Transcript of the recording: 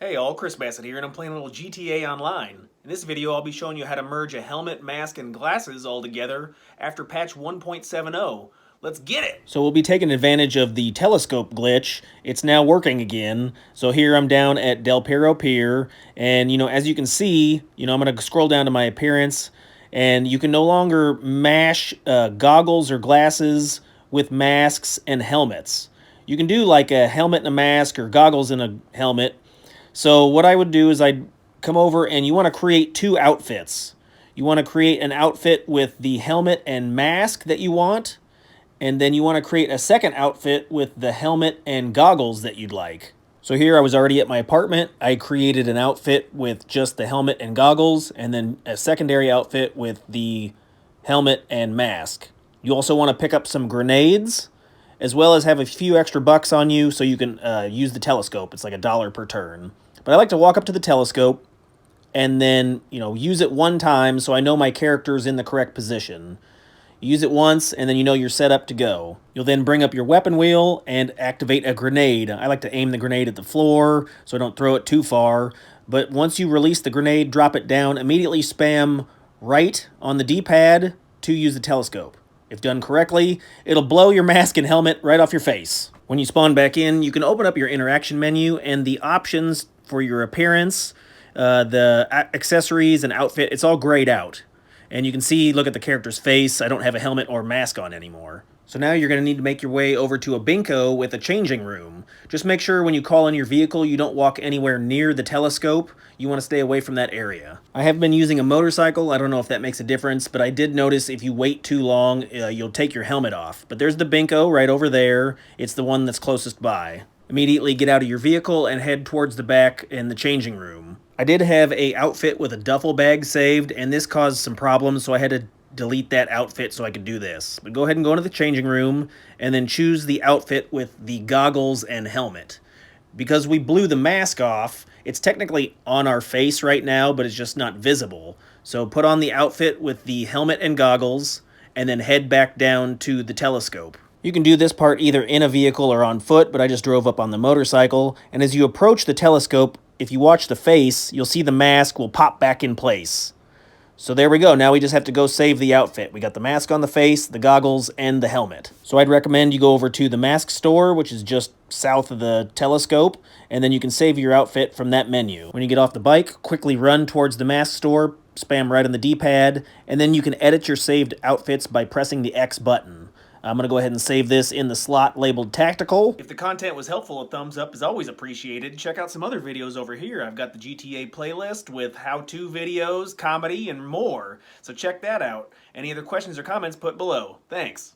Hey all, Chris Bassett here, and I'm playing a little GTA Online. In this video, I'll be showing you how to merge a helmet, mask, and glasses all together after patch 1.70. Let's get it! So we'll be taking advantage of the telescope glitch. It's now working again. So here I'm down at Del Perro Pier, and as you can see, I'm going to scroll down to my appearance, and you can no longer mash goggles or glasses with masks and helmets. You can do like a helmet and a mask or goggles and a helmet. So what I would do is I'd come over, and you want to create two outfits. You want to create an outfit with the helmet and mask that you want, and then you want to create a second outfit with the helmet and goggles that you'd like. So here I was already at my apartment. I created an outfit with just the helmet and goggles, and then a secondary outfit with the helmet and mask. You also want to pick up some grenades, as well as have a few extra bucks on you so you can use the telescope. It's like $1 per turn. But I like to walk up to the telescope and then, use it one time so I know my character's in the correct position. Use it once, and then you're set up to go. You'll then bring up your weapon wheel and activate a grenade. I like to aim the grenade at the floor so I don't throw it too far. But once you release the grenade, drop it down, immediately spam right on the D-pad to use the telescope. If done correctly, it'll blow your mask and helmet right off your face. When you spawn back in, you can open up your interaction menu, and the options for your appearance, the accessories and outfit, it's all grayed out. And you can see, look at the character's face. I don't have a helmet or mask on anymore. So now you're going to need to make your way over to a Binco with a changing room. Just make sure when you call in your vehicle, you don't walk anywhere near the telescope. You want to stay away from that area. I have been using a motorcycle. I don't know if that makes a difference, but I did notice if you wait too long, you'll take your helmet off. But there's the Binco right over there. It's the one that's closest by. Immediately get out of your vehicle and head towards the back in the changing room. I did have a outfit with a duffel bag saved, and this caused some problems, so I had to delete that outfit so I could do this. But go ahead and go into the changing room and then choose the outfit with the goggles and helmet. Because we blew the mask off, it's technically on our face right now, but it's just not visible. So put on the outfit with the helmet and goggles, and then head back down to the telescope. You can do this part either in a vehicle or on foot, but I just drove up on the motorcycle. And as you approach the telescope, if you watch the face, you'll see the mask will pop back in place. So there we go. Now we just have to go save the outfit. We got the mask on the face, the goggles, and the helmet. So I'd recommend you go over to the mask store, which is just south of the telescope, and then you can save your outfit from that menu. When you get off the bike, quickly run towards the mask store, spam right on the D-pad, and then you can edit your saved outfits by pressing the X button. I'm going to go ahead and save this in the slot labeled Tactical. If the content was helpful, a thumbs up is always appreciated. Check out some other videos over here. I've got the GTA playlist with how-to videos, comedy, and more. So check that out. Any other questions or comments, put below. Thanks.